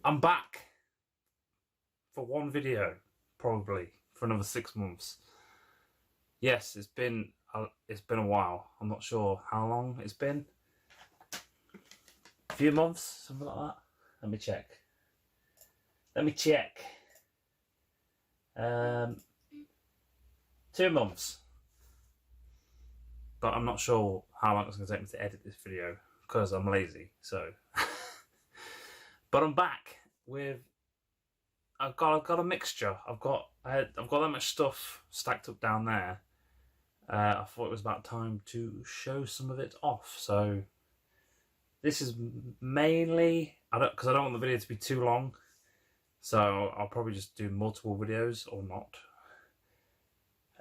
I'm back for one video, probably for another 6 months. Yes, it's been a while. I'm not sure how long it's been. A few months, something like that. Let me check. 2 months. But I'm not sure how long it's going to take me to edit this video because I'm lazy. So, but I'm back with. I've got a mixture. I've got that much stuff stacked up down there. I thought it was about time to show some of it off. So this is mainly because I don't want the video to be too long. So I'll probably just do multiple videos or not.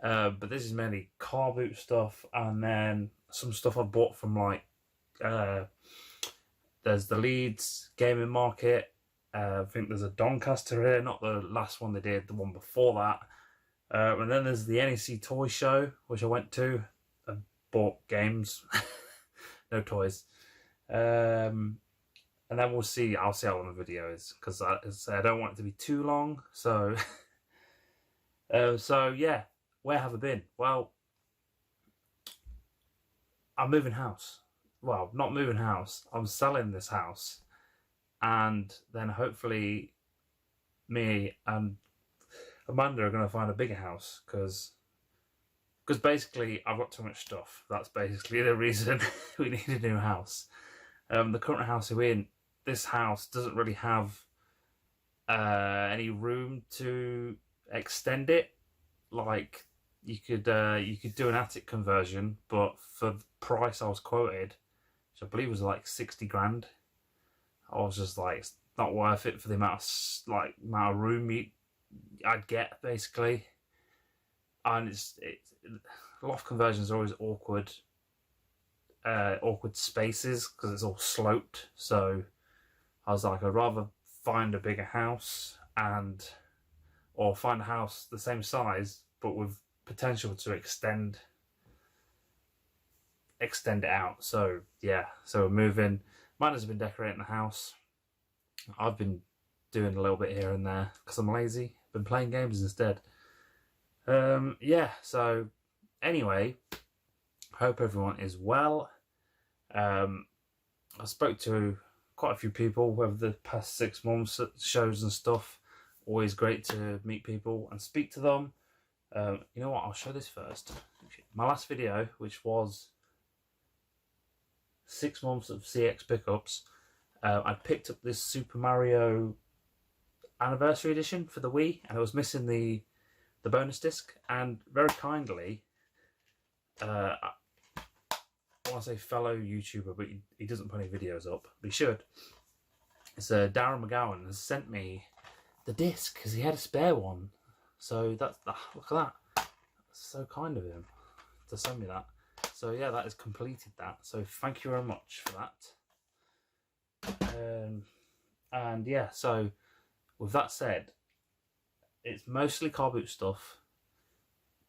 But this is mainly Carboot stuff, and then some stuff I bought from like there's the Leeds gaming market. I think there's a Doncaster here, not the last one they did, the one before that. And then there's the NEC toy show, which I went to and bought games, no toys. And then we'll see. I'll see how long the video is because I don't want it to be too long. So, so yeah. Where have I been? Well, I'm moving house. Well, not moving house. I'm selling this house. And then hopefully me and Amanda are going to find a bigger house because basically I've got too much stuff. That's basically the reason we need a new house. The current house we're in, this house doesn't really have any room to extend it. Like, you could do an attic conversion, but for the price I was quoted, which I believe was like 60 grand, I was just like, it's not worth it for the amount of room I'd get basically. And it's loft conversions are always awkward spaces because it's all sloped. So I was like, I'd rather find a bigger house or find a house the same size but with potential to extend it out. So yeah, so we're moving. Amanda's been decorating the house. I've been doing a little bit here and there because I'm lazy. Been playing games instead. Yeah, so anyway, hope everyone is well. I spoke to quite a few people over the past 6 months at shows and stuff. Always great to meet people and speak to them. You know what, I'll show this first. My last video, which was 6 months of CX pickups, I picked up this Super Mario Anniversary Edition for the Wii, and it was missing the bonus disc, and very kindly, I want to say fellow YouTuber, but he doesn't put any videos up, but he should. It's Darren McGowan has sent me the disc because he had a spare one. So look at that. That's so kind of him to send me that. So yeah, that has completed that. So thank you very much for that. And yeah, so with that said, it's mostly Carboot stuff.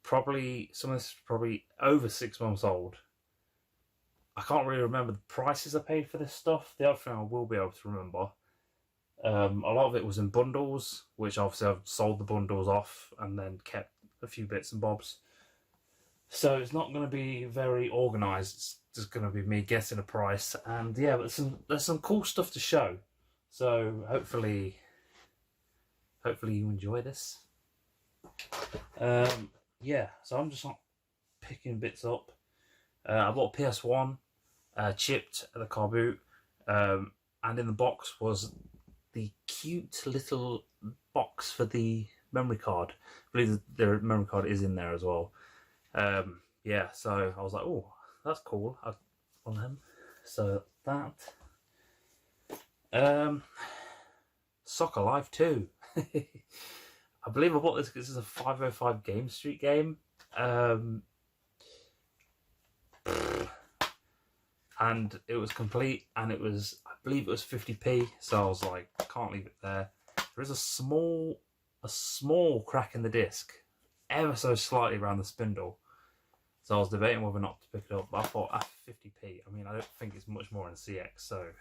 Probably some of this is probably over 6 months old. I can't really remember the prices I paid for this stuff. The other thing I will be able to remember, a lot of it was in bundles, which obviously I've sold the bundles off and then kept a few bits and bobs. So it's not going to be very organised. It's just going to be me guessing a price. And yeah, but there's some cool stuff to show. So hopefully you enjoy this. Yeah, so I'm just like picking bits up. I bought a PS1, chipped at the Carboot, and in the box was the cute little box for the memory card. I believe the memory card is in there as well. Yeah, so I was like, oh, that's cool. I want them. So that. Soccer Life 2. I believe I bought this because it's a 505 Game Street game. And it was complete, and I believe it was 50p, so I was like, I can't leave it there. There is a small crack in the disc, ever so slightly around the spindle, so I was debating whether or not to pick it up, but I thought, 50p, I mean, I don't think it's much more in CX, so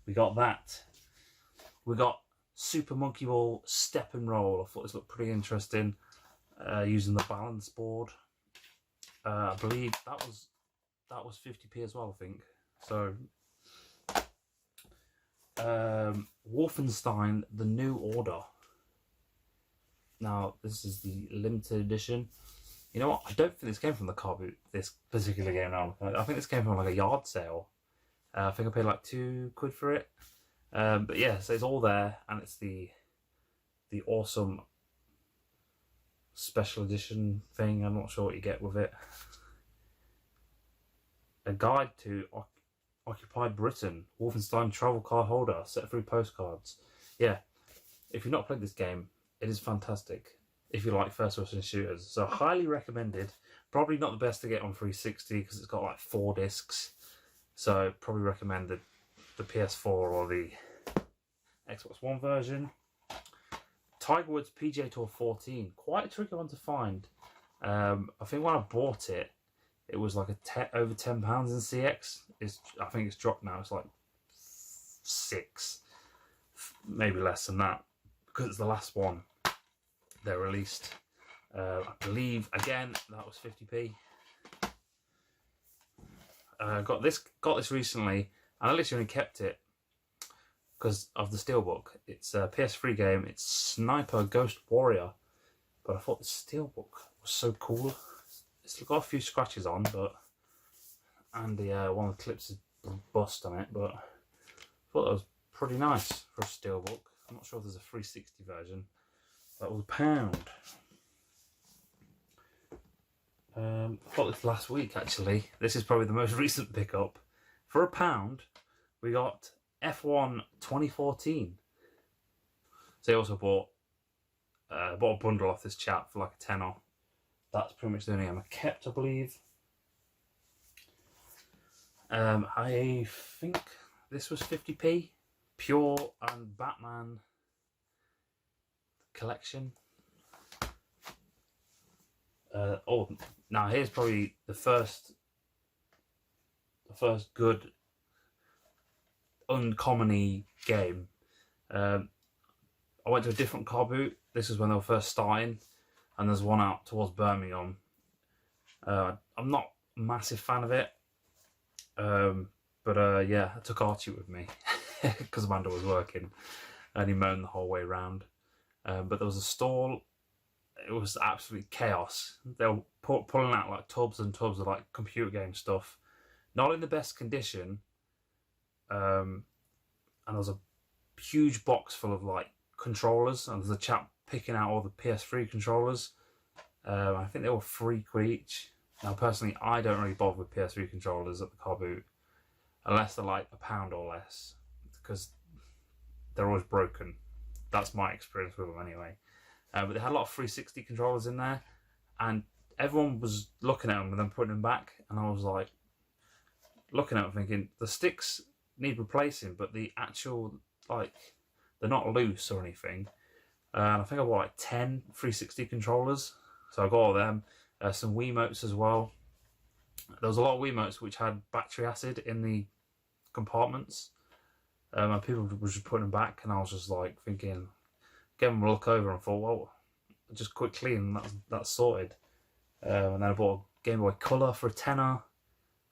we got that. We got Super Monkey Ball Step and Roll. I thought this looked pretty interesting, using the balance board. I believe that was 50p as well, I think. So Wolfenstein: The New Order. Now this is the limited edition. You know what? I don't think this came from the Carboot, this particular game now. I think this came from like a yard sale. I think I paid like £2 for it. But yeah, so it's all there, and it's the awesome special edition thing. I'm not sure what you get with it. A guide to occupied Britain, Wolfenstein travel card holder, set free postcards. Yeah, if you've not played this game, it is fantastic if you like first-person shooters. So highly recommended. Probably not the best to get on 360 because it's got like 4 discs. So probably recommend the PS4 or the Xbox One version. Tiger Woods PGA Tour 14. Quite a tricky one to find. I think when I bought it, it was like over £10 in CX. I think it's dropped now. It's like 6, maybe less than that, because it's the last one they released. I believe again that was 50p. Got this recently, and I literally only kept it because of the steelbook. It's a PS3 game. It's Sniper Ghost Warrior, but I thought the steelbook was so cool. It's got a few scratches on, and one of the clips is bust on it, but I thought that was pretty nice for a steelbook. I'm not sure if there's a 360 version. That was £1. I got this last week actually. This is probably the most recent pickup. For £1, we got F1 2014. So I also bought a bundle off this chap for like a tenner. That's pretty much the only game I kept, I believe. I think this was 50p. Pure and Batman collection. Now here's probably the first good uncommonly game. I went to a different Carboot. This is when they were first starting, and there's one out towards Birmingham. I'm not a massive fan of it, but yeah, I took Archie with me because Amanda was working, and he moaned the whole way round. But there was a stall. It was absolute chaos. They were pulling out like tubs and tubs of like computer game stuff, not in the best condition. And there was a huge box full of like controllers, and there's a chap picking out all the PS3 controllers. I think they were £3 each. Now personally, I don't really bother with PS3 controllers at the Carboot unless they're like £1 or less, because they're always broken. That's my experience with them anyway. But they had a lot of 360 controllers in there, and everyone was looking at them and then putting them back, and I was like looking at them thinking the sticks need replacing, but the actual, like, they're not loose or anything. And I think I bought like 10 360 controllers, so I got all of them. Some Wiimotes as well. There was a lot of Wiimotes which had battery acid in the compartments, and people were just putting them back, and I was just like thinking, gave them a look over and thought, well, just quickly, and that's sorted. And then I bought a Game Boy Color for a tenner.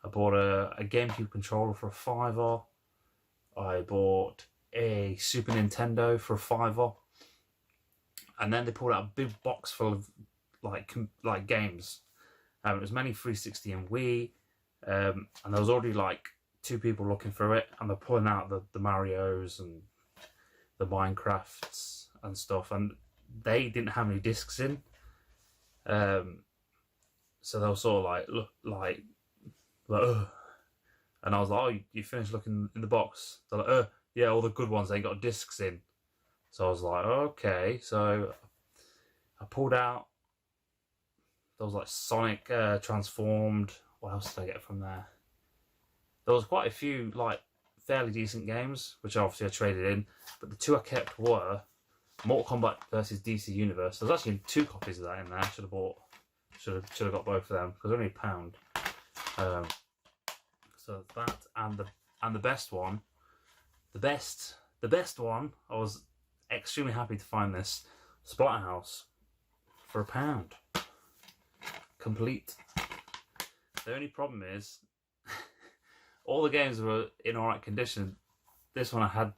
I bought a GameCube controller for a £5. I bought a Super Nintendo for a £5. And then they pulled out a big box full of like games. It was mainly 360 and Wii. And there was already like 2 people looking through it, and they're pulling out the Marios and the Minecrafts and stuff, and they didn't have any discs in. So they were sort of like, look, like ugh. And I was like, oh, you finished looking in the box? They're like, yeah, all the good ones ain't got discs in. So I was like, okay. So I pulled out, there was like Sonic Transformed. What else did I get from there? There was quite a few like fairly decent games, which obviously I traded in. But the 2 I kept were Mortal Kombat versus DC Universe. There's actually 2 copies of that in there. I should have got both of them because they're only £1. So that and the best one, the best the best one, I was extremely happy to find this Splatterhouse for £1. Complete. The only problem is, all the games were in alright condition. This one I had,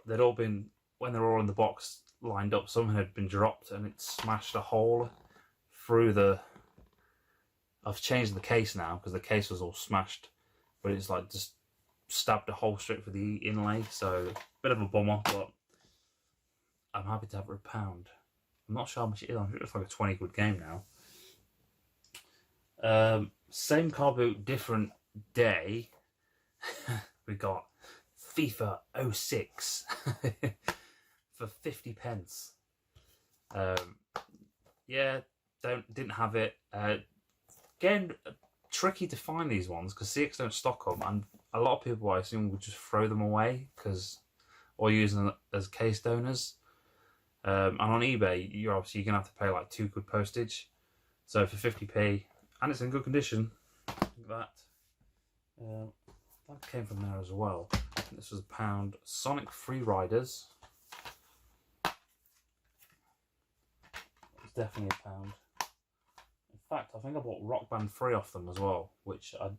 they'd all been, when they were all in the box lined up, something had been dropped and it smashed a hole through the... I've changed the case now because the case was all smashed, but it's like just stabbed a hole straight for the inlay, so bit of a bummer, but I'm happy to have it for £1. I'm not sure how much it is. I think it's like a 20 quid game now. Same Carboot, different day. We got FIFA 06 for 50p. Yeah, didn't have it. Again, tricky to find these ones because CX don't stock them, and a lot of people, I assume, would just throw them away or use them as case donors. And on eBay, you're gonna have to pay like £2 postage. So for 50p, and it's in good condition. Look at that. That came from there as well. This was £1. Sonic Free Riders. It's definitely £1. In fact, I think I bought Rock Band 3 off them as well, which I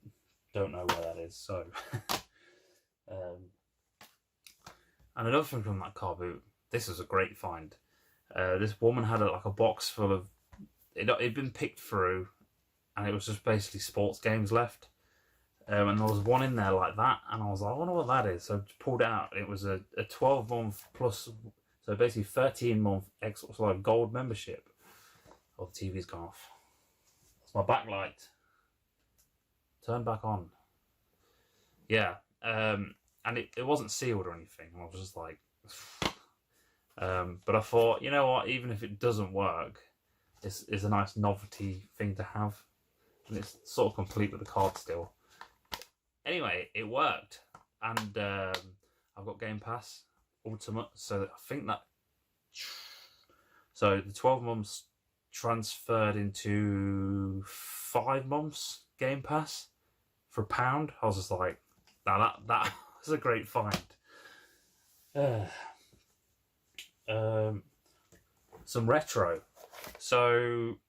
don't know where that is. So, and another thing from that car boot. This is a great find. This woman had like a box full of it'd been picked through, and it was just basically sports games left. And there was one in there like that, and I was like, I wonder what that is. So I pulled it out. It was a 12-month plus, so basically 13-month Xbox Live Gold membership. Oh, the TV's gone off. That's my backlight. Turn back on. Yeah, and it wasn't sealed or anything. I was just like, but I thought, you know what? Even if it doesn't work, it's a nice novelty thing to have, and it's sort of complete with the card still. Anyway, it worked, and I've got Game Pass Ultimate, so I think that... So the 12 months transferred into 5 months Game Pass for £1. I was just like, now that was a great find. Some retro. So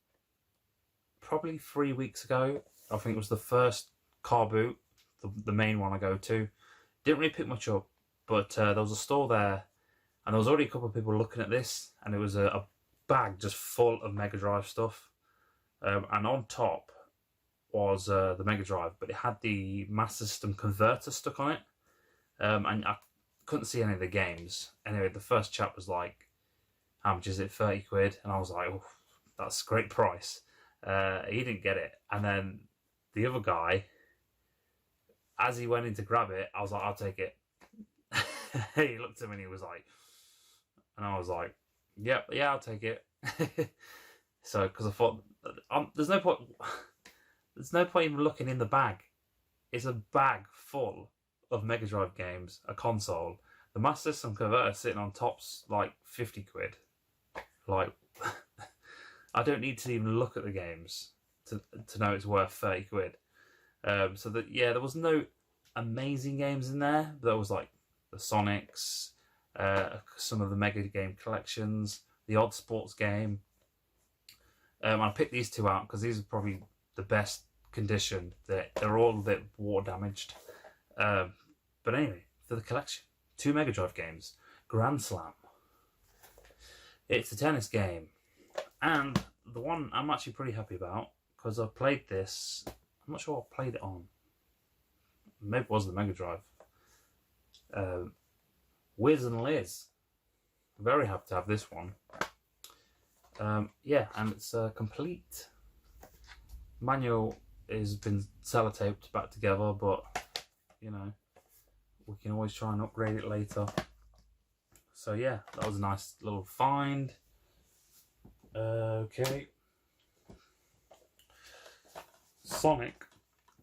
probably 3 weeks ago, I think it was the first Carboot, the main one I go to. Didn't really pick much up, but there was a store there, and there was already a couple of people looking at this, and it was a bag just full of Mega Drive stuff. And on top was the Mega Drive, but it had the Master System converter stuck on it. And I couldn't see any of the games. Anyway, the first chap was like, how much is it? 30 quid. And I was like, oh, that's a great price. He didn't get it. And then the other guy, as he went in to grab it, I was like, I'll take it. He looked at me and he was like, and I was like, yep, yeah, I'll take it. So, because I thought, there's no point even looking in the bag. It's a bag full of Mega Drive games, a console. The Master System converter sitting on top's like 50 quid. Like, I don't need to even look at the games to know it's worth 30 quid. So that, yeah, there was no amazing games in there. There was like the Sonics, some of the Mega Game collections, the odd sports game. I picked these two out because these are probably the best condition. They're all a bit water damaged. But anyway, for the collection, 2 Mega Drive games. Grand Slam. It's a tennis game. And the one I'm actually pretty happy about, because I played this, I'm not sure what I played it on. Maybe it was the Mega Drive. Wiz and Liz. Very happy to have this one. Yeah, and it's complete. Manual has been sellotaped back together, but you know, we can always try and upgrade it later. So yeah, that was a nice little find. Okay. Sonic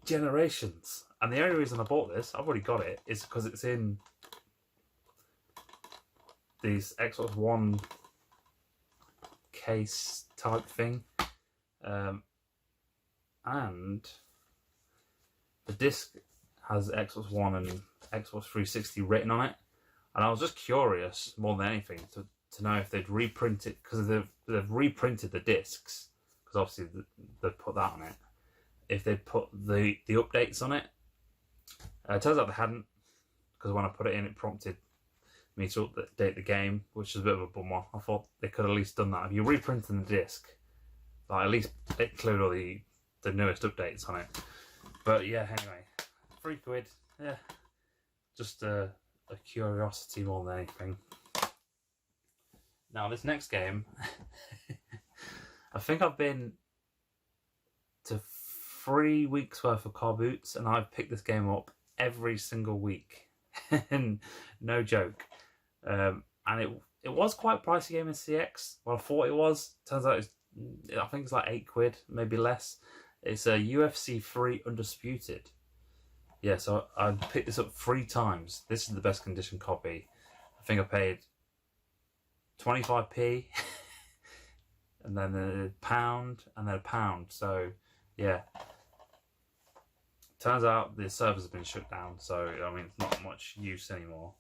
Generations. And the only reason I bought this, I've already got it, is because it's in these Xbox One case type thing. And the disc has Xbox One and Xbox 360 written on it. And I was just curious more than anything to know if they'd reprint it, because they've reprinted the discs, because obviously they've put that on it. If they'd put the updates on it, it turns out they hadn't, because when I put it in, it prompted me to update the game, which is a bit of a bummer. I thought they could have at least done that. If you're reprinting the disc, like, at least include all the newest updates on it. But yeah, anyway, £3. Yeah, just a curiosity more than anything. Now this next game, I think I've been to 3 weeks worth of Carboots, and I've picked this game up every single week. And no joke. And it was quite a pricey game in CX. Well, I thought it was. Turns out I think it's like £8, maybe less. It's a UFC 3 Undisputed. Yeah, so I picked this up 3 times. This is the best condition copy. I think I paid 25p, and then £1, and then £1. So yeah, turns out the servers have been shut down. So I mean, it's not much use anymore.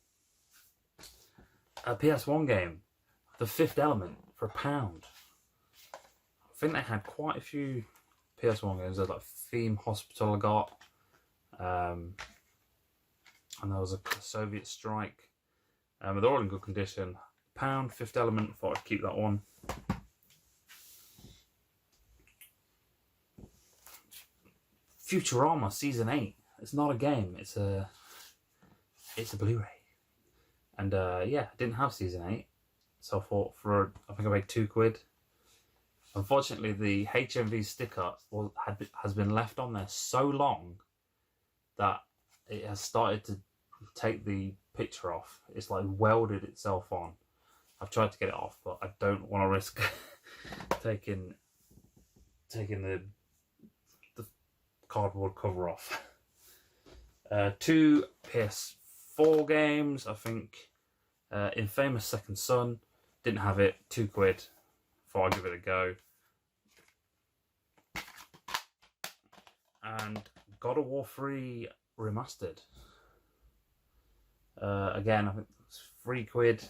A PS1 game, The Fifth Element, for £1. I think they had quite a few PS1 games. There's like Theme Hospital I got, and there was a Soviet Strike. But they're all in good condition. £1, Fifth Element. Thought I'd keep that one. Futurama Season 8. It's not a game. It's a Blu-ray. And yeah, I didn't have Season 8, so I thought I think I paid £2. Unfortunately, the HMV sticker has been left on there so long that it has started to take the picture off. It's like welded itself on. I've tried to get it off, but I don't want to risk taking the cardboard cover off. 2 PS4 games, I think. Infamous Second Son, didn't have it, £2. Thought I'd give it a go. And God of War 3 Remastered. Again, I think it's £3.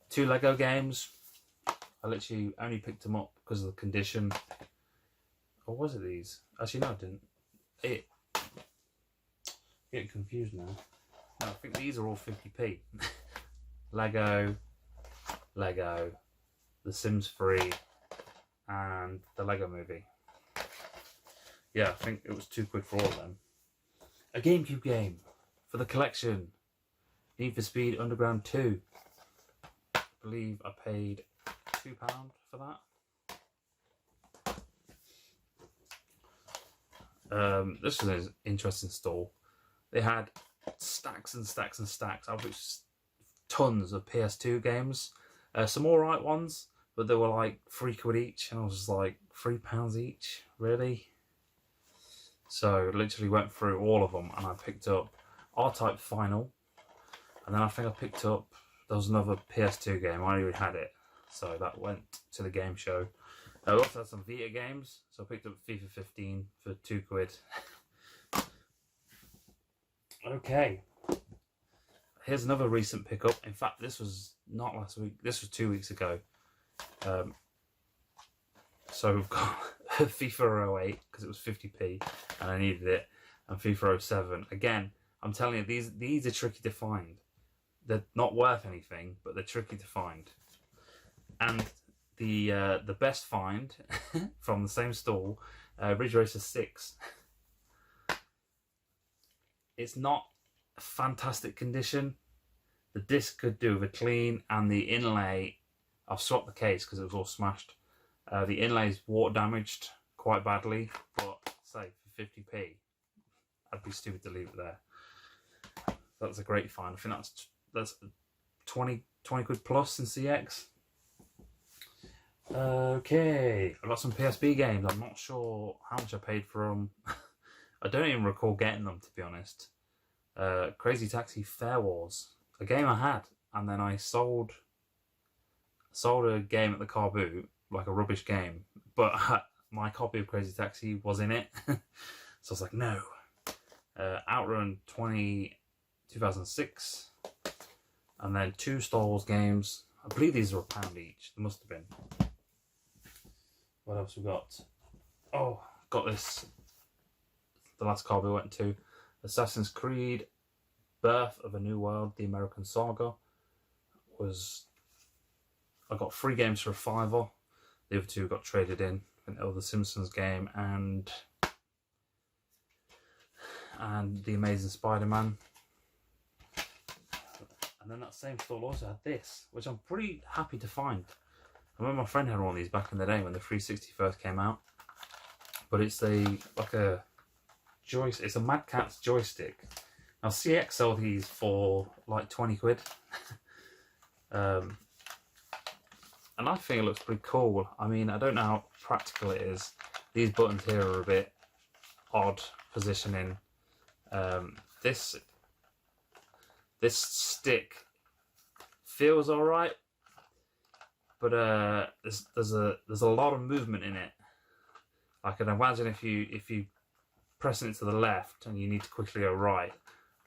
2 Lego games. I literally only picked them up because of the condition. Or was it these? Actually, no, I didn't. Getting confused now. No, I think these are all 50p. Lego, The Sims 3, and the Lego Movie. Yeah, I think it was £2 for all of them. A GameCube game for the collection. Need for Speed Underground 2. I believe I paid £2 for that. This was an interesting stall. They had stacks and stacks and stacks, of which tons of PS2 games. Some alright ones, but they were like £3 each, and I was just like, £3 each? Really? So literally went through all of them, and I picked up R-Type Final, and then I think I picked up, there was another PS2 game, I already had it, so that went to the game show. I also had some Vita games, so I picked up FIFA 15 for £2. Okay, here's another recent pickup. In fact, this was not last week, this was 2 weeks ago. So we've got FIFA 08, because it was 50p and I needed it, and FIFA 07. Again, I'm telling you, these are tricky to find. They're not worth anything, but they're tricky to find. And the best find from the same stall, Ridge Racer 6. It's not a fantastic condition. The disc could do with a clean, and the inlay, I've swapped the case because it was all smashed. The inlay's water damaged quite badly, but say for 50p, I'd be stupid to leave it there. That's a great find. I think that's 20 quid plus in CX. Okay, I've got some PSP games. I'm not sure how much I paid for them. I don't even recall getting them, to be honest. Crazy Taxi Fair Wars, a game I had, and then I sold a game at the Carboot, like a rubbish game, but my copy of Crazy Taxi was in it. So I was like, no. Outrun 2006. And then 2 Star Wars games. I believe these are £1 each. There must have been. What else we got? Oh, got this. The last card we went to. Assassin's Creed, Birth of a New World, the American Saga. I got 3 games for £5. The other 2 got traded in. The Simpsons game and the Amazing Spider-Man. And then that same store also had this, which I'm pretty happy to find. I remember my friend had one of these back in the day when the 360 first came out. But it's it's a Mad Catz joystick. Now CX sold these for like 20 quid. And I think it looks pretty cool. I mean, I don't know how practical it is. These buttons here are a bit odd positioning. This stick feels alright, but there's a lot of movement in it. I can imagine if you pressing it to the left and you need to quickly go right,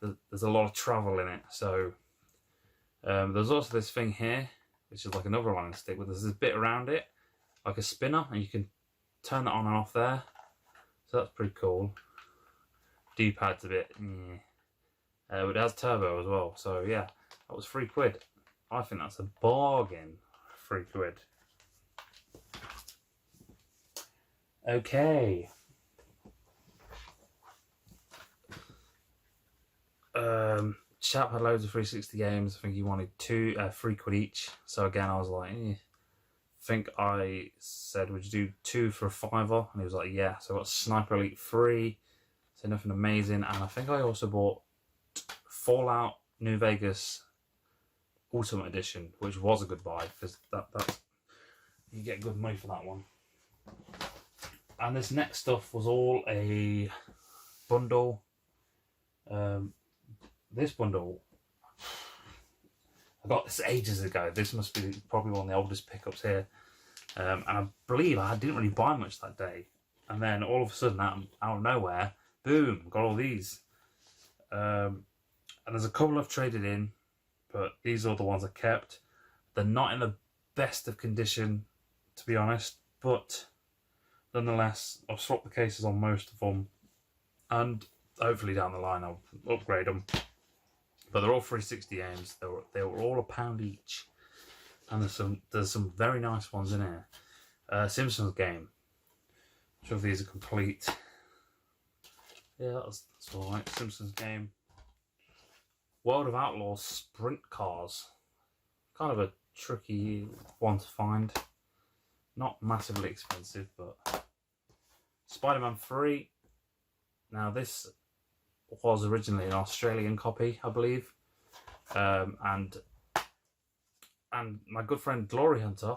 there's a lot of travel in it. So there's also this thing here, which is like another line stick, but there's this bit around it, like a spinner, and you can turn that on and off there. So that's pretty cool. D-pad's a bit, but it has turbo as well. So yeah, that was £3. I think that's a bargain. £3. Okay. Chap had loads of 360 games. I think he wanted £3 each. So again, I was like, I think I said, would you do 2 for £5? And he was like, yeah. So I got Sniper Elite 3. So nothing amazing. And I think I also bought Fallout New Vegas Ultimate Edition, which was a good buy because that's you get good money for that one. And this next stuff was all a bundle. This bundle, I got this ages ago. This must be probably one of the oldest pickups here. And I believe I didn't really buy much that day. And then all of a sudden, out of nowhere, boom, got all these. And there's a couple I've traded in, but these are the ones I kept. They're not in the best of condition, to be honest, but nonetheless, I've swapped the cases on most of them, and hopefully down the line I'll upgrade them. But they're all 360 games. They were all £1 each, and there's some very nice ones in here. Simpsons game. I'm sure these are complete. Yeah, that's all right. Simpsons game. World of Outlaws sprint cars. Kind of a tricky one to find. Not massively expensive, but Spider-Man 3. Now this was originally an Australian copy, I believe, and my good friend Glory Hunter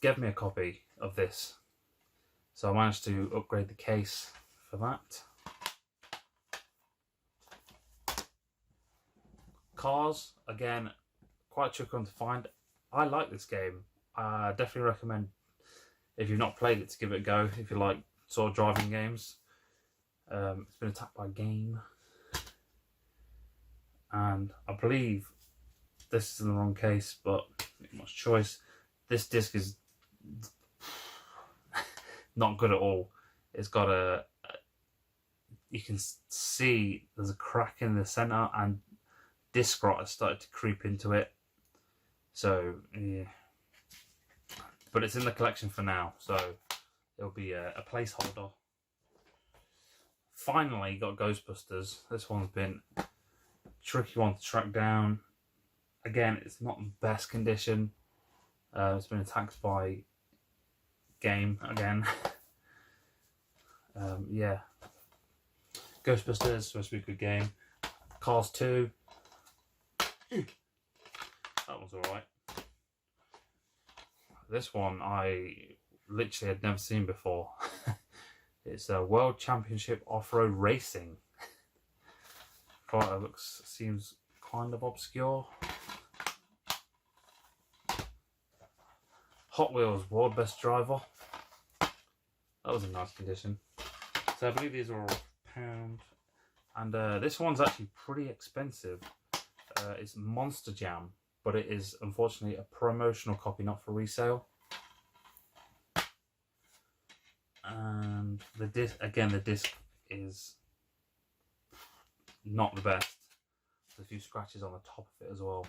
gave me a copy of this, so I managed to upgrade the case for that. Cars, again, quite a tricky one to find. I like this game. I definitely recommend, if you've not played it, to give it a go if you like sort of driving games. It's been attacked by a game, and I believe this is in the wrong case, but not much choice. This disc is not good at all. It's got you can see there's a crack in the center, and disc rot has started to creep into it. So yeah, but it's in the collection for now, so it'll be a placeholder. Finally got Ghostbusters. This one's been a tricky one to track down. Again, it's not in best condition. It's been attacked by game again. Yeah. Ghostbusters, supposed to be a good game. Cars 2. That one's alright. This one I literally had never seen before. It's a World Championship Off-Road Racing. Seems kind of obscure. Hot Wheels World Best Driver. That was in nice condition. So I believe these are all £1. And this one's actually pretty expensive. It's Monster Jam, but it is unfortunately a promotional copy, not for resale. And the disc, again, the disc is not the best. There's a few scratches on the top of it as well.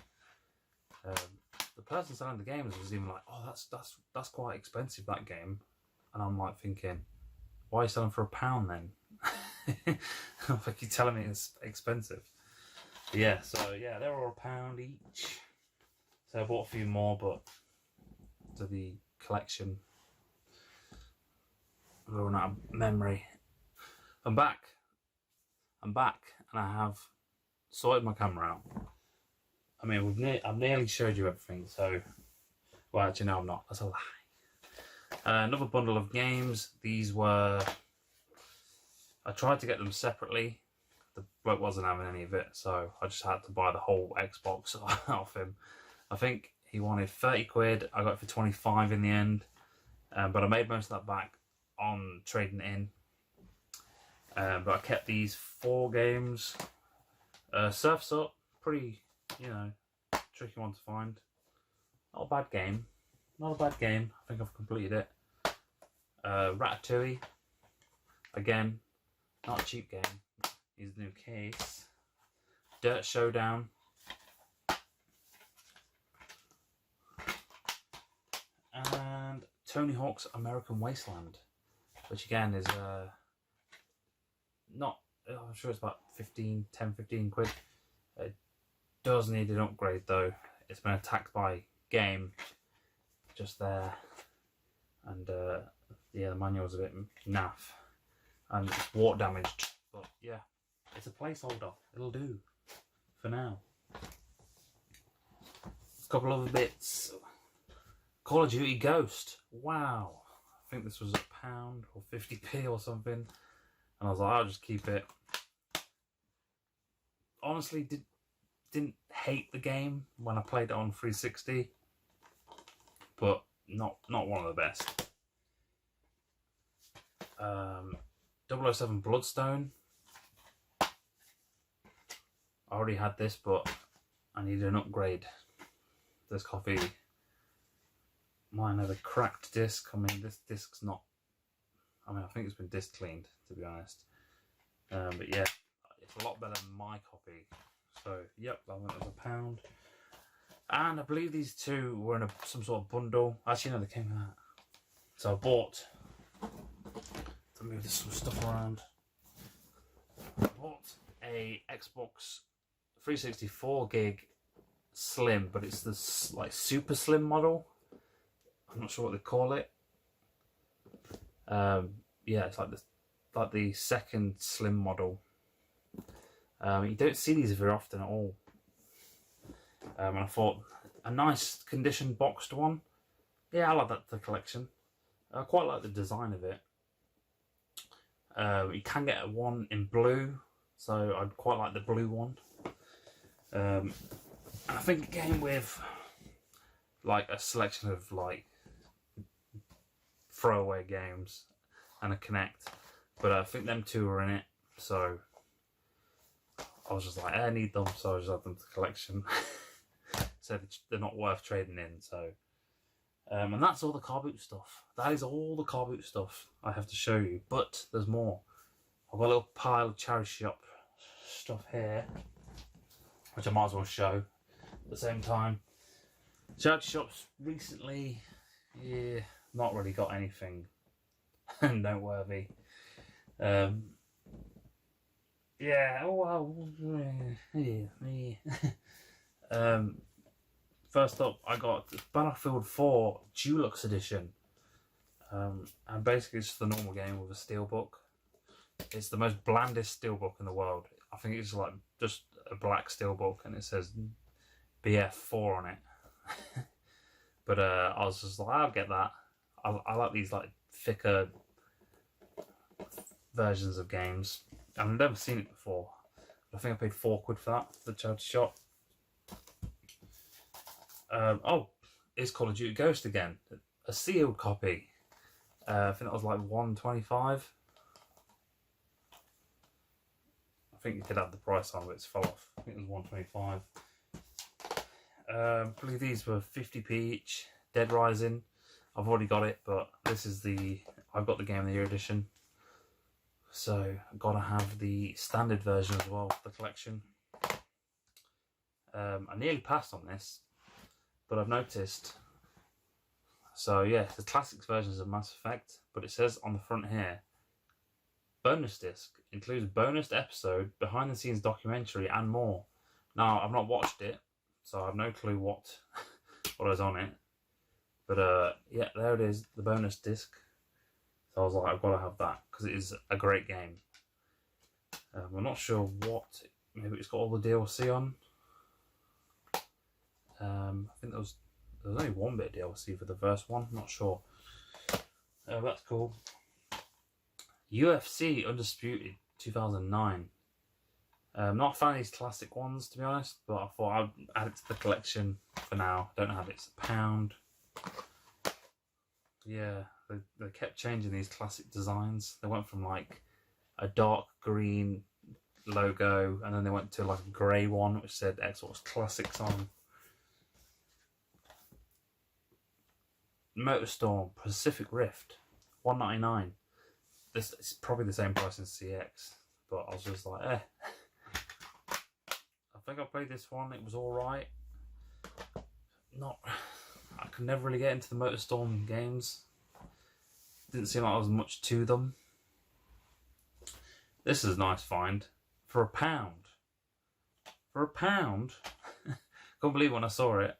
The person selling the games was even like, "Oh, that's quite expensive, that game," and I'm like thinking, "Why are you selling for £1 then?" I'm like, "You're telling me it's expensive." But yeah, so yeah, they're all £1 each. So I bought a few more, but to the collection, I'm running out of memory. I'm back, and I have sorted my camera out. I mean, I've nearly showed you everything, so... Well, actually, no, I'm not. That's a lie. Another bundle of games. These were... I tried to get them separately. The bloke wasn't having any of it, so I just had to buy the whole Xbox off him. I think he wanted 30 quid. I got it for 25 in the end. But I made most of that back on trading in. But I kept these 4 games. Surf's Up, pretty, you know, tricky one to find. Not a bad game. Not a bad game. I think I've completed it. Ratatouille. Again, not a cheap game. Here's the new case. Dirt Showdown. And Tony Hawk's American Wasteland. Which again is not... I'm sure it's about 10, 15 quid. It does need an upgrade though. It's been attacked by game just there. And yeah, the manual's a bit naff. And it's water damaged. But yeah, it's a placeholder. It'll do for now. A couple other bits. Call of Duty Ghost. Wow. I think this was £1 or 50p or something. And I was like, I'll just keep it. Honestly, didn't hate the game when I played it on 360, but not one of the best. 007 Bloodstone. I already had this, but I needed an upgrade. This copy might have a cracked disc. I mean, this disc's not... I mean, I think it's been disc cleaned, to be honest. But yeah, it's a lot better than my copy. So, yep, that went as £1. And I believe these two were in some sort of bundle. Actually, no, they came with that. So I bought... To move some stuff around. I bought a Xbox 364 gig slim, but it's the like super slim model. I'm not sure what they call it. Yeah, it's like the second slim model. You don't see these very often at all. And I thought a nice condition boxed one. Yeah, I like that for the collection. I quite like the design of it. You can get one in blue, so I'd quite like the blue one. And I think it came with like a selection of like throwaway games and a Kinect, but I think them two were in it, so I was just like, I need them, so I just added them to the collection. So they're not worth trading in. So and that's all the Carboot stuff. That is all the Carboot stuff I have to show you, but there's more. I've got a little pile of charity shop stuff here, which I might as well show at the same time. Charity shops recently, yeah, not really got anything noteworthy. Yeah, oh well, yeah. First up, I got Battlefield 4 Deluxe Edition. And basically it's just the normal game with a steelbook. It's the most blandest steelbook in the world. I think it's like just a black steelbook and it says BF4 on it. But I was just like, I'll get that. I like these like thicker versions of games. I've never seen it before. I think I paid £4 for that, for the charity shop. Oh, it's Call of Duty Ghost again. A sealed copy. I think that was like £1.25. think it did have the price on, but it's fell off. I think it was $125. I believe these were 50p each. Dead Rising. I've already got it, but this is I've got the Game of the Year edition. So I've got to have the standard version as well, the collection. I nearly passed on this, but I've noticed. So yeah, the classics versions of Mass Effect, but it says on the front here, bonus disc includes bonus episode, behind the scenes documentary, and more. Now I've not watched it, so I have no clue what is on it. But yeah, there it is, the bonus disc. So I was like, I've got to have that because it is a great game. I'm not sure what. Maybe it's got all the DLC on. I think there was only one bit of DLC for the first one. I'm not sure. That's cool. UFC Undisputed 2009. Not a fan of these classic ones, to be honest, but I thought I'd add it to the collection for now. Don't know how it's £1. Yeah, they kept changing these classic designs. They went from like a dark green logo, and then they went to like a grey one which said Xbox Classics on. Motorstorm Pacific Rift, $1.99. This is probably the same price as CX, but I was just like, I think I played this one. It was all right. I could never really get into the Motorstorm games. Didn't seem like there was much to them. This is a nice find for £1. For £1, couldn't believe when I saw it.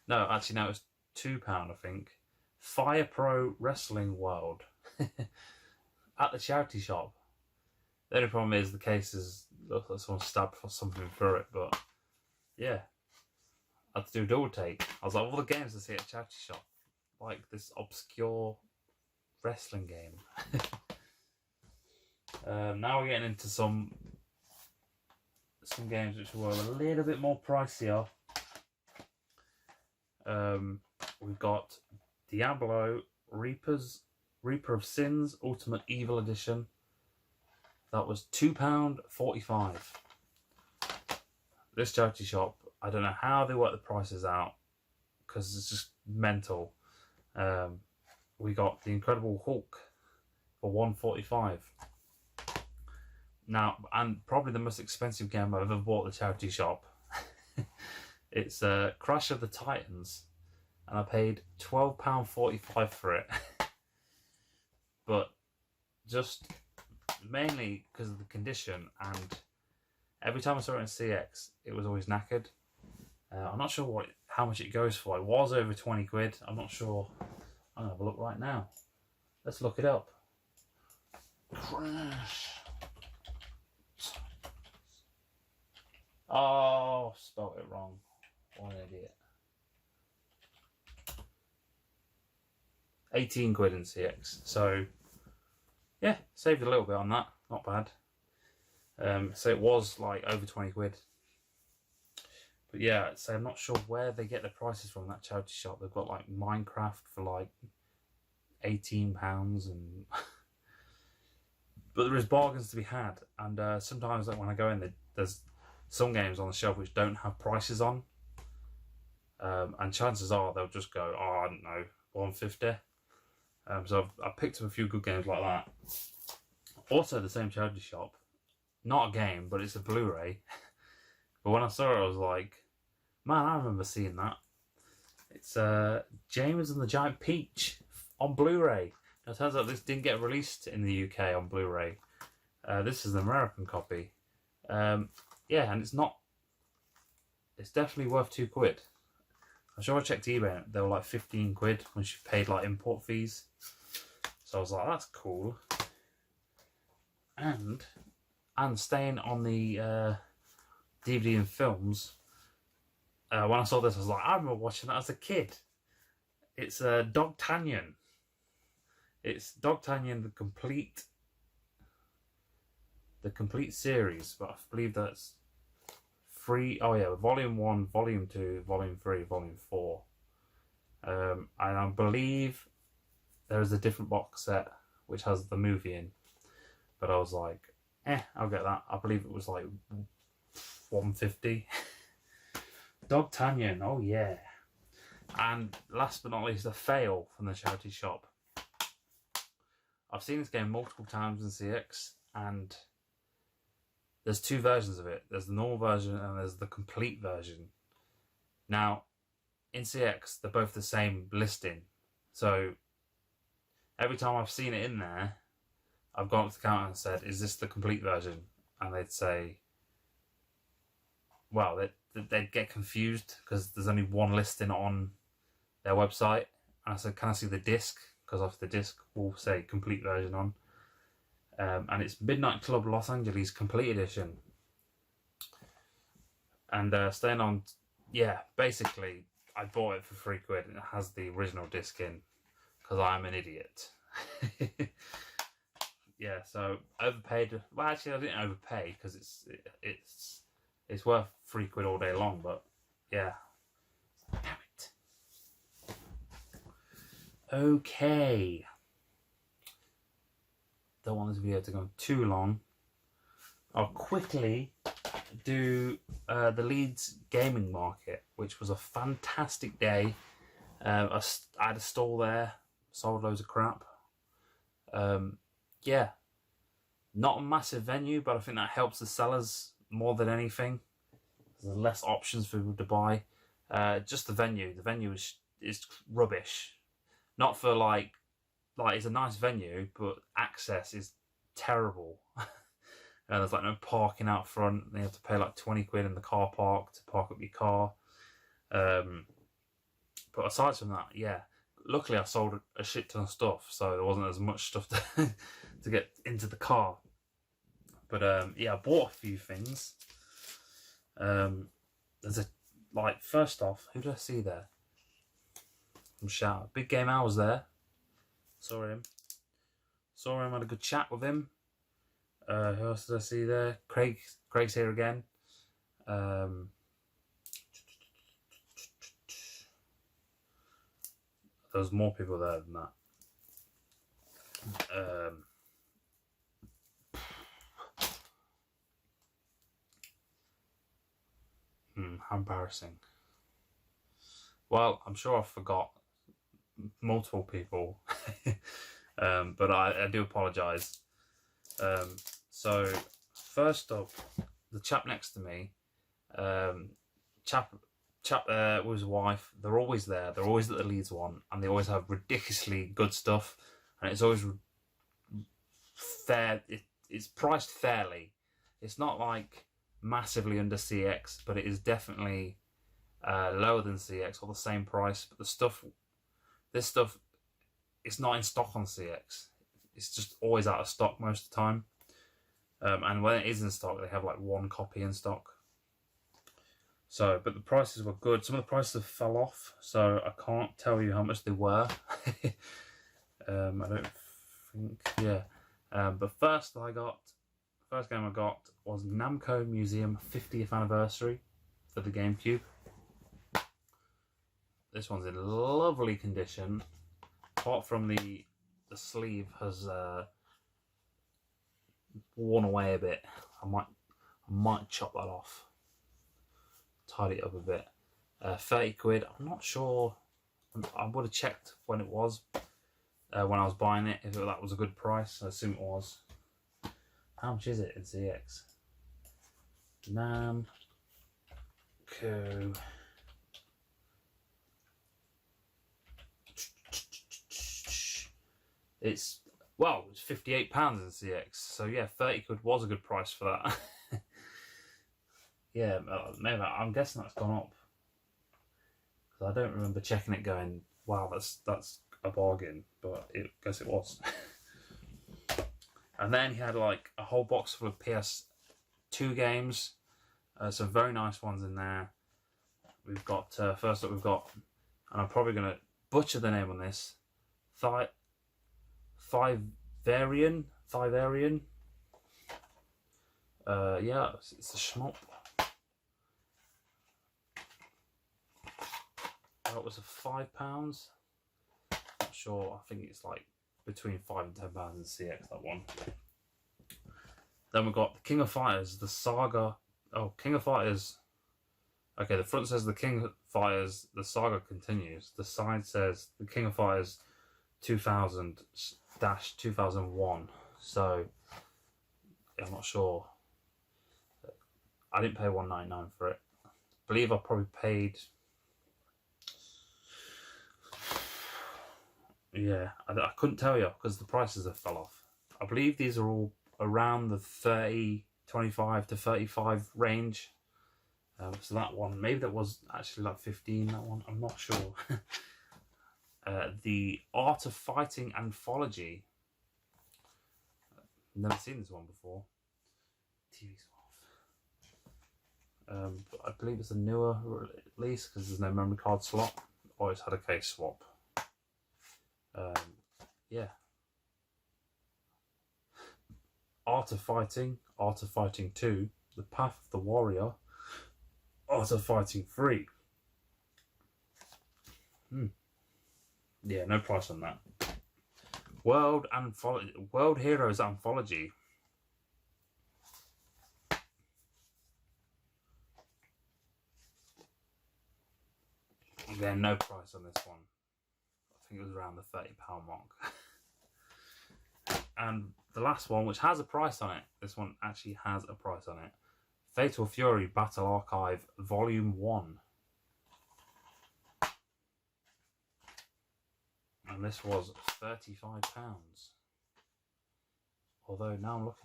No, actually, no, it was £2. I think. Fire Pro Wrestling World at the charity shop. The only problem is the case is looks like someone stabbed something through it, but yeah, I had to do a double take. I was like, all the games I see at charity shop, like this obscure wrestling game. Now we're getting into some games which were a little bit more pricier. We've got Diablo Reaper of Sins Ultimate Evil Edition. That was £2.45. This charity shop, I don't know how they work the prices out because it's just mental. We got the Incredible Hulk for $1.45. Now, and probably the most expensive game I've ever bought at the charity shop. It's Crash of the Titans, and I paid £12.45 for it. But just mainly because of the condition, and every time I saw it in CX, it was always knackered. I'm not sure how much it goes for. It was over 20 quid. I'm not sure. I'm gonna have a look right now. Let's look it up. Crash. Oh, spelled it wrong. What an idiot. 18 quid in CX. So, yeah, saved a little bit on that. Not bad. So it was like over 20 quid. But yeah, so I'm not sure where they get the prices from, that charity shop. They've got like Minecraft for like £18 and... But there is bargains to be had. And sometimes like when I go in, there's some games on the shelf which don't have prices on. And chances are they'll just go, oh, I don't know, $1.50. So I've picked up a few good games like that. Also the same charity shop. Not a game, but it's a Blu-ray. But when I saw it, I was like, man, I remember seeing that. It's James and the Giant Peach on Blu-ray. Now, it turns out this didn't get released in the UK on Blu-ray. This is an American copy. Yeah, and it's definitely worth £2. I'm sure I checked eBay, they were like 15 quid when she paid like import fees. So I was like, that's cool. And staying on the DVD and films, when I saw this, I was like, I remember watching that as a kid. It's Dogtanian. It's Dogtanian, the complete series, but I believe that's three. Oh yeah, Volume 1, Volume 2, Volume 3, Volume 4. And I believe there is a different box set which has the movie in. But I was like, I'll get that. I believe it was like 150. Dogtanian, oh yeah. And last but not least, a fail from the charity shop. I've seen this game multiple times in CX, and there's two versions of it. There's the normal version and there's the complete version. Now, in CX, they're both the same listing. So every time I've seen it in there, I've gone up to the counter and said, is this the complete version? And they'd say, well, they'd get confused because there's only one listing on their website. And I said, can I see the disc? Because off the disc will say complete version on. And it's Midnight Club Los Angeles Complete Edition. And staying on, yeah, basically, I bought it for £3 and it has the original disc in because I'm an idiot. Yeah, so overpaid. Well, actually, I didn't overpay because it's worth £3 all day long. But yeah, damn it. Okay. Don't want this video to go too long. I'll quickly do the Leeds gaming market, which was a fantastic day. I had a stall there, sold loads of crap. Yeah, not a massive venue, but I think that helps the sellers more than anything. There's less options for people to buy. Just the venue. The venue is rubbish. Not for like it's a nice venue, but access is terrible. And there's like no parking out front. You have to pay like £20 in the car park to park up your car. But aside from that, yeah. Luckily, I sold a shit ton of stuff, so there wasn't as much stuff to get into the car. But yeah, I bought a few things. There's first off, who did I see there? From Shout. Big Game Hour was there. Saw him, had a good chat with him. Who else did I see there? Craig's here again. There's more people there than that. How embarrassing. Well, I'm sure I forgot multiple people. But I do apologise. So first up, the chap next to me, chap with his wife, they're always there. They're always at the Leeds one, and they always have ridiculously good stuff, and it's always fair. It's priced fairly. It's not like massively under CX, but it is definitely lower than CX or the same price. But this stuff, it's not in stock on CX. It's just always out of stock most of the time. And when it is in stock, they have like one copy in stock. So, but the prices were good. Some of the prices have fell off, so I can't tell you how much they were. I don't think, yeah. But first game I got was Namco Museum 50th anniversary for the GameCube. This one's in lovely condition, apart from the sleeve has worn away a bit. I might chop that off, tidy it up a bit. £30. I'm not sure. I would have checked when it was when I was buying it if that was a good price. I assume it was. How much is it in CX? Namco. It's £58 in CX. So yeah, £30 was a good price for that. Yeah, maybe I'm guessing that's gone up. Because I don't remember checking it going, wow, that's a bargain, but I guess it was. And then he had like a whole box full of PS2 games. Some very nice ones in there. We've got, first up we've got, and I'm probably going to butcher the name on this, Thivarian. Yeah, it's a schmop. That was £5. Not sure. I think it's like between £5 and £10 in CX, that one. Then we've got the King of Fighters, the Saga. Oh, King of Fighters. Okay, the front says the King of Fighters, the saga continues. The side says the King of Fighters 2000-2001. So, I'm not sure. I didn't pay $1.99 for it. I believe I probably paid... Yeah, I couldn't tell you because the prices have fell off. I believe these are all around the 25 to 35 range. So that one, maybe that was actually like 15, that one, I'm not sure. The Art of Fighting Anthology. Never seen this one before. TV's off. But I believe it's a newer release because there's no memory card slot. Or it's had a case swap. Yeah. Art of Fighting 2, The Path of the Warrior, Art of Fighting 3. Yeah, no price on that. World Heroes Anthology. Again, no price on this one. I think it was around the £30 mark. And the last one, which has a price on it, this one actually has a price on it. Fatal Fury Battle Archive Volume 1. And this was £35. Although now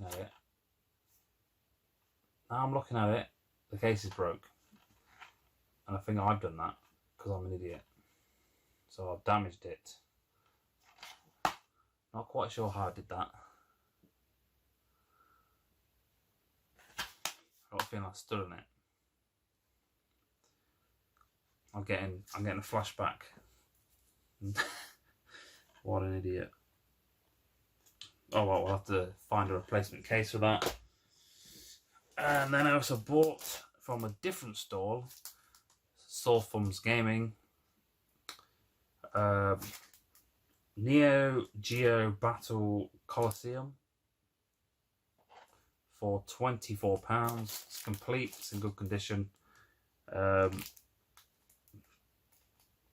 I'm looking at it, the case is broke. And I think I've done that because I'm an idiot. So I've damaged it. Not quite sure how I did that. I got a feeling I stood on it. I'm getting a flashback. What an idiot. Oh well, we'll have to find a replacement case for that. And then I also bought from a different stall, Soulfums Gaming, Neo Geo Battle Coliseum for £24. It's complete, it's in good condition. No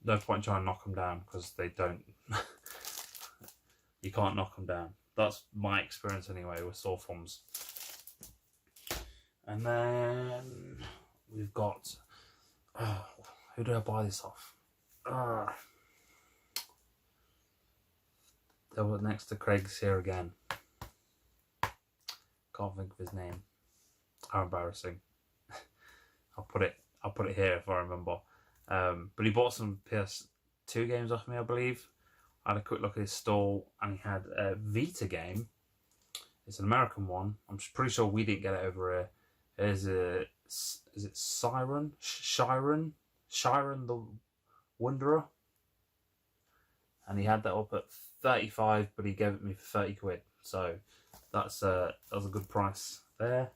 point trying to knock them down because they don't. You can't knock them down. That's my experience anyway with Soulfums. And then we've got. Who did I buy this off? They were next to Craig's here again. Can't think of his name. How embarrassing. I'll put it here if I remember. But he bought some PS2 games off me, I believe. I had a quick look at his stall and he had a Vita game. It's an American one. I'm pretty sure we didn't get it over here. Is it Siren the Wanderer? And he had that up at 35, but he gave it me for 30 quid. So that was a good price there.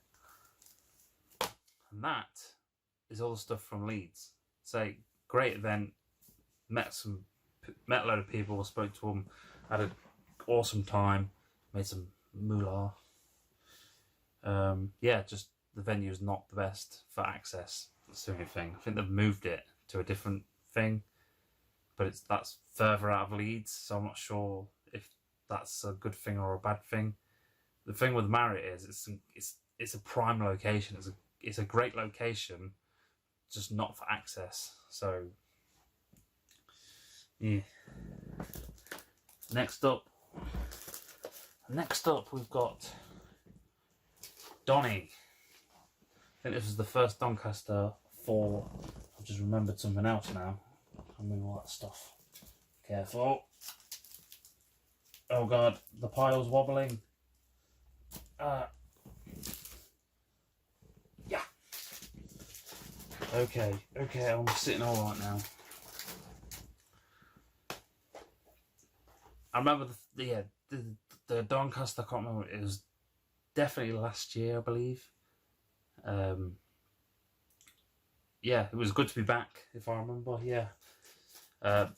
And that is all the stuff from Leeds. So great event. Met a load of people, spoke to them, had an awesome time, made some moolah. Yeah, just the venue is not the best for access. That's the only thing. I think they've moved it to a different thing, but that's further out of Leeds, so I'm not sure if that's a good thing or a bad thing. The thing with Marriott is it's a prime location. It's a great location, just not for access. So yeah. Next up we've got Donny. I think this was the first Doncaster for. I've just remembered something else now. I'll move all that stuff. Careful. Oh god, the pile's wobbling. Yeah. Okay, I'm sitting all right now. I remember the Doncaster, I can't remember, it was definitely last year, I believe. Yeah, it was good to be back, if I remember, yeah. I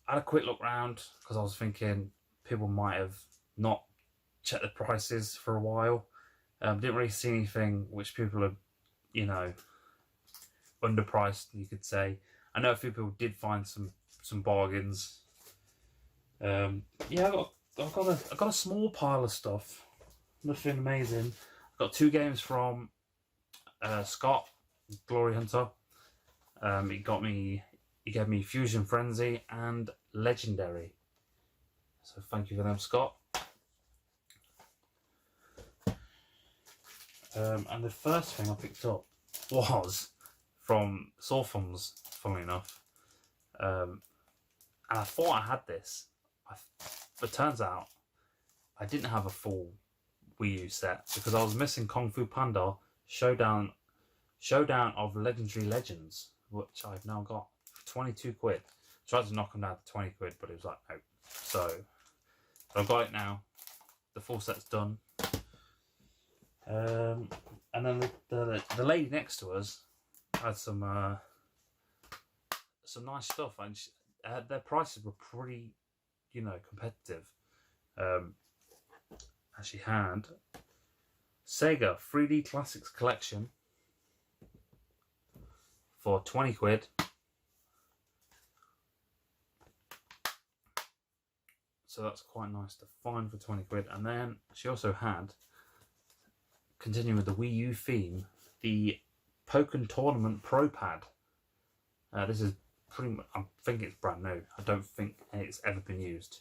had a quick look round, because I was thinking people might have not checked the prices for a while. Didn't really see anything which people are, you know, underpriced, you could say. I know a few people did find some bargains. Yeah, I've got a small pile of stuff. Nothing amazing. I've got 2 games from Scott, Glory Hunter. He gave me Fusion Frenzy and Legendary. So thank you for them, Scott. And the first thing I picked up was from Sawthums, funnily enough. And I thought I had this. But turns out I didn't have a full Wii U set because I was missing Kung Fu Panda Showdown of Legendary Legends, which I've now got for 22 quid. Tried to knock them down to 20 quid, but it was like, no. So I've got it now. The full set's done. And then the lady next to us had some nice stuff, and their prices were pretty, you know, competitive. She had Sega 3D Classics Collection for 20 quid. So that's quite nice to find for 20 quid. And then she also had, continuing with the Wii U theme, the Pokken Tournament Pro Pad. This is pretty much, I think it's brand new. I don't think it's ever been used.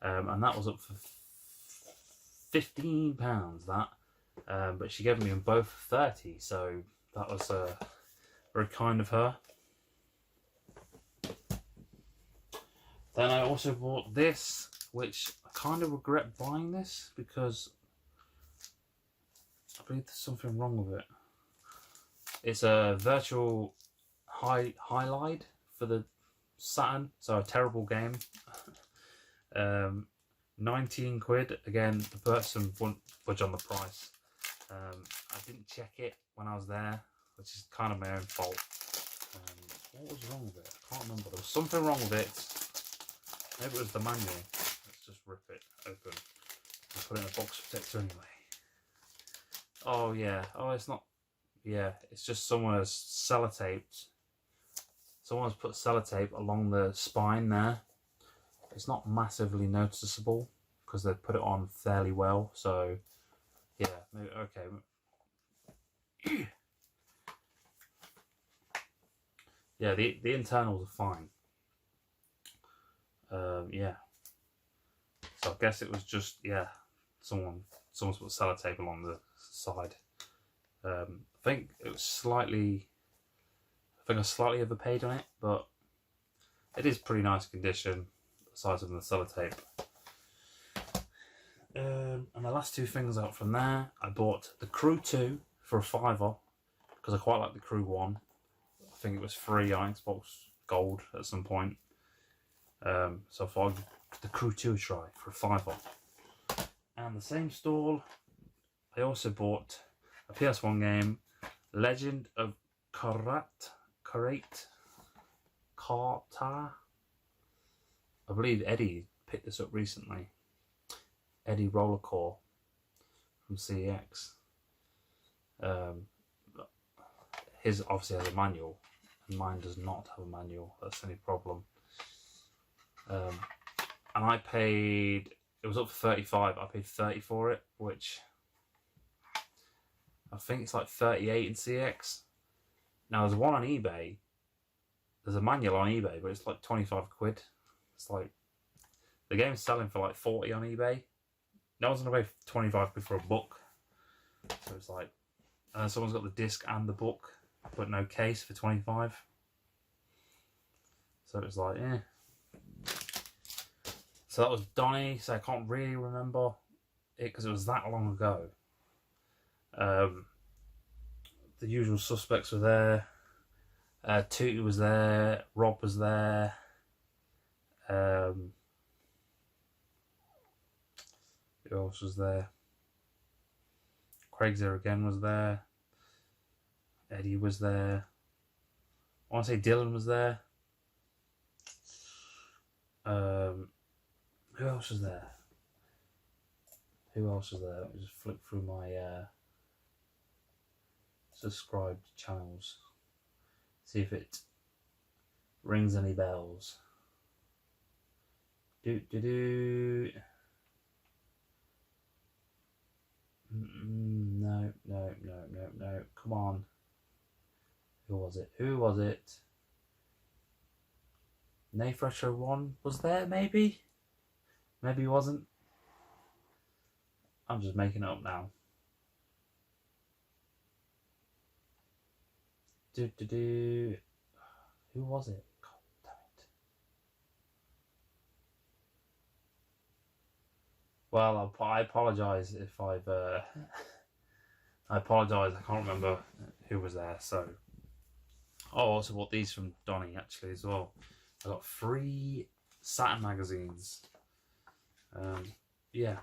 And that was up for £15, that. But she gave me them both 30, so that was very kind of her. Then I also bought this, which I kind of regret buying this because I believe there's something wrong with it. It's a virtual highlight for the Saturn, so a terrible game. 19 quid. Again, the person wouldn't budge on the price. I didn't check it when I was there, which is kind of my own fault. What was wrong with it? I can't remember. There was something wrong with it. Maybe it was the manual. Let's just rip it open and put it in a box protector anyway. Oh yeah. Oh, it's not. Yeah, it's just someone has sellotaped. Someone's put sellotape along the spine there. It's not massively noticeable because they put it on fairly well. So yeah, maybe, okay. Yeah, the internals are fine. Yeah. So I guess it was just, yeah, someone's put sellotape along the side. I think it was slightly, I slightly overpaid on it, but it is pretty nice condition, aside from the sellotape. And the last 2 things out from there, I bought the Crew 2 for a £5 because I quite like the Crew 1. I think it was free on Xbox Gold at some point. So I thought I'd give the Crew 2 a try for a £5. And the same stall, I also bought a PS1 game, Legend of Karate. I believe Eddie picked this up recently. Eddie Rollercore from CEX. His obviously has a manual, and mine does not have a manual. That's the only problem. And I paid, it was up for 35. I paid 30 for it, which I think it's like 38 in CX. Now there's one on eBay. There's a manual on eBay, but it's like 25 quid. It's like, the game's selling for like 40 on eBay. No one's gonna pay 25 quid for a book. So it's like, someone's got the disc and the book, but no case for 25. So it's like, eh. So that was Donny, so I can't really remember it because it was that long ago. The usual suspects were there. Tootie was there. Rob was there. Who else was there? Craig's there again was there. Eddie was there. I want to say Dylan was there. Who else was there? Let me just flip through my subscribed channels. See if it rings any bells. No. Come on. Who was it? Nayfresher1 was there, maybe? Maybe he wasn't. I'm just making it up now. Who was it? God damn it. Well, I apologise if I've... I apologise, I can't remember who was there, so... Oh, I also bought these from Donny, actually, as well. I got 3 Saturn magazines. Yeah.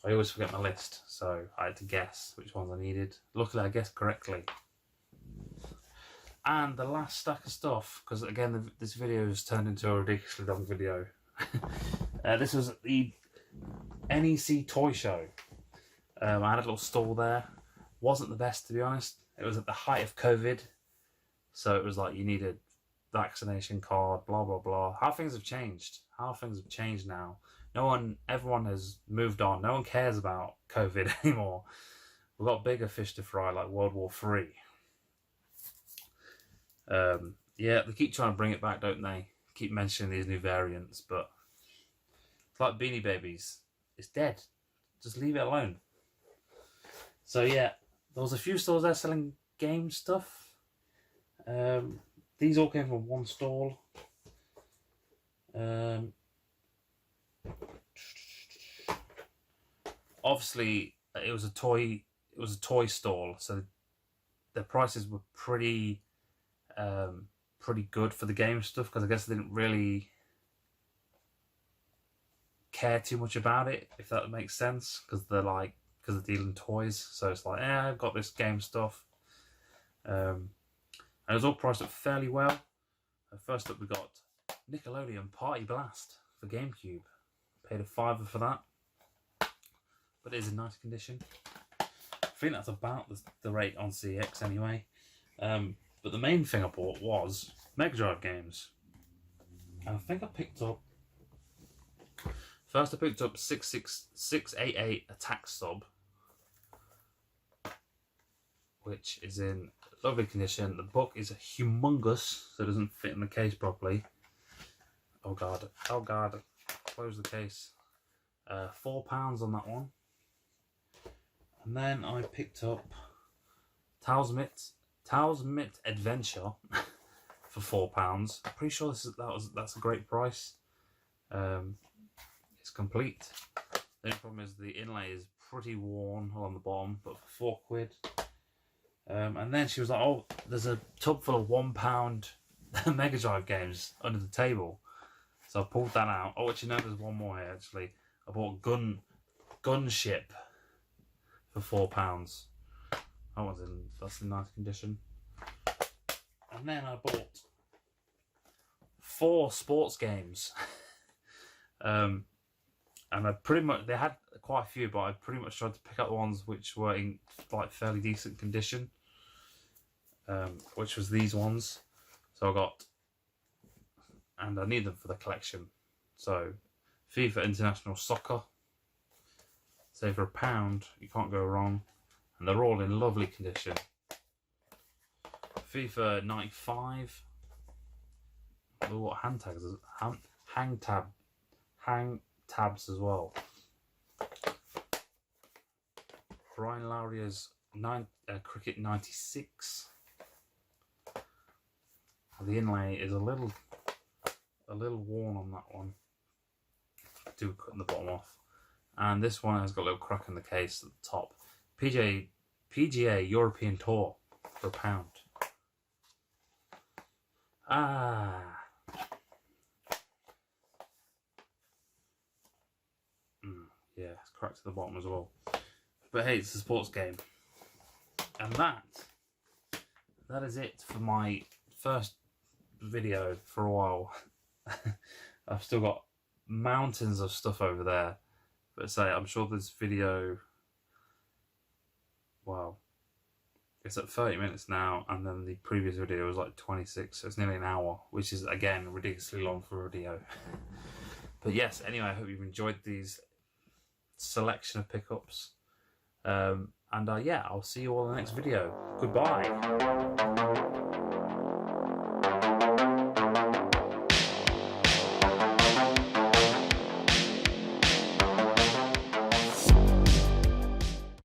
I always forget my list, so I had to guess which ones I needed. Luckily, I guessed correctly. And the last stack of stuff, because again, this video has turned into a ridiculously long video. This was the NEC Toy Show. I had a little stall there. Wasn't the best, to be honest. It was at the height of COVID, so it was like you needed vaccination card, blah blah blah. How things have changed. Now. Everyone has moved on. No one cares about COVID anymore. We've got bigger fish to fry, like World War III. Yeah, they keep trying to bring it back, don't they? Keep mentioning these new variants, but it's like Beanie Babies. It's dead. Just leave it alone. So yeah, there was a few stores there selling game stuff. These all came from one stall. Obviously, it was a toy stall, so the prices were pretty good for the game stuff, because I guess they didn't really care too much about it, if that makes sense, because they're dealing toys, so it's like, I've got this game stuff. And it was all priced up fairly well. First up, we got Nickelodeon Party Blast for GameCube. Paid a £5 for that, but it is in nice condition. I think that's about the rate on CX anyway. But the main thing I bought was Mega Drive games. And I think I picked up... First I picked up 688 Attack Sub, which is in lovely condition. The book is humongous, so it doesn't fit in the case properly. Oh god, close the case. £4 on that one. And then I picked up Tao's Myth Adventure for £4. I'm pretty sure that's a great price. It's complete. The only problem is the inlay is pretty worn along the bottom, but for £4. And then she was like, "Oh, there's a tub full of £1 Mega Drive games under the table." So I pulled that out. Oh, actually, no, there's one more here. Actually, I bought Gunship for £4. That's in nice condition. And then I bought 4 sports games. And they had quite a few, but I pretty much tried to pick up the ones which were in like fairly decent condition. Which was these ones. So I got, and I need them for the collection. So FIFA International Soccer. So for £1, you can't go wrong. And they're all in lovely condition. FIFA 95. Oh, what hand tags? Hang tabs as well. Brian Laurier's Cricket 96. The inlay is a little worn on that one. Do cutting the bottom off. And this one has got a little crack in the case at the top. PGA European Tour for £1. Yeah, it's cracked at the bottom as well. But hey, it's a sports game. And that is it for my first video for a while. I've still got mountains of stuff over there. But I'm sure this video, wow, It's at 30 minutes now, and then the previous video was like 26, so it's nearly an hour, which is, again, ridiculously long for a video. But yes, anyway, I hope you've enjoyed these selection of pickups. Yeah, I'll see you all in the next video. Goodbye.